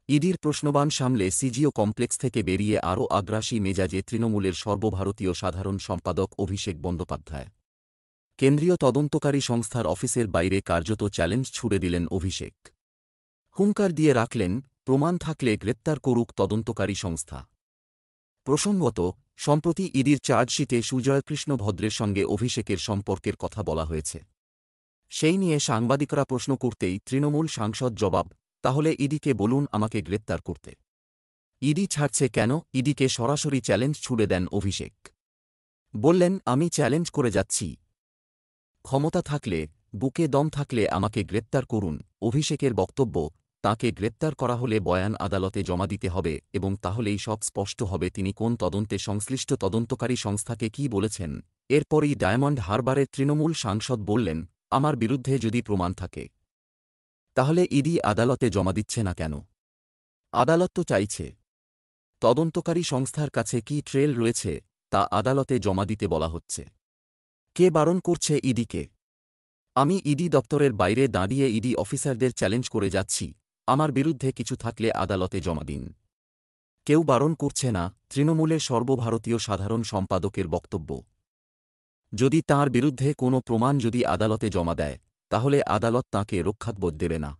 ইডির প্রশ্নবাণ সামলে CGO complex থেকে বেরিয়ে আরও আগ্রাসী মেজাজে তৃণমূলের সর্বভারতীয় সাধারণ সম্পাদক অভিষেক বন্দ্যোপাধ্যায়। কেন্দ্রীয় তদন্তকারী সংস্থার অফিসের বাইরে কার্যত চ্যালেঞ্জ ছুড়ে দিলেন অভিষেক। হুঙ্কার দিয়ে রাখলেন, প্রমাণ থাকলে গ্রেপ্তার করুক তদন্তকারী সংস্থা। প্রসঙ্গত, সম্প্রতি ইডির চার্জশিটে সুজয়কৃষ্ণ ভদ্রের সঙ্গে অভিষেকের সম্পর্কের কথা বলা হয়েছে। সেই নিয়ে সাংবাদিকরা প্রশ্ন করতেই তৃণমূল সাংসদ জবাব, তাহলে ইডিকে বলুন আমাকে গ্রেপ্তার করতে। ইডি ছাড়ছে কেন? ইডিকে সরাসরি চ্যালেঞ্জ ছুড়ে দেন অভিষেক। বললেন, আমি চ্যালেঞ্জ করে যাচ্ছি, ক্ষমতা থাকলে, বুকে দম থাকলে আমাকে গ্রেপ্তার করুন। অভিষেকের বক্তব্য, তাঁকে গ্রেপ্তার করা হলে বয়ান আদালতে জমা দিতে হবে এবং তাহলেই সব স্পষ্ট হবে তিনি কোন তদন্তে সংশ্লিষ্ট তদন্তকারী সংস্থাকে কী বলেছেন। এরপরই ডায়মন্ড হারবারের তৃণমূল সাংসদ বললেন, আমার বিরুদ্ধে যদি প্রমাণ থাকে তাহলে ইডি আদালতে জমা দিচ্ছে না কেন? আদালত তো চাইছে। তদন্তকারী সংস্থার কাছে কী ট্রেল রয়েছে তা আদালতে জমা দিতে বলা হচ্ছে। কে বারণ করছে ইডিকে? আমি ইডি দপ্তরের বাইরে দাঁড়িয়ে ইডি অফিসারদের চ্যালেঞ্জ করে যাচ্ছি, আমার বিরুদ্ধে কিছু থাকলে আদালতে জমা দিন। কেউ বারণ করছে না। তৃণমূলের সর্বভারতীয় সাধারণ সম্পাদকের বক্তব্য, যদি তাঁর বিরুদ্ধে কোনো প্রমাণ যদি আদালতে জমা দেয়, তাহলে আদালত তাঁকে রক্ষাকবচ দেবে না।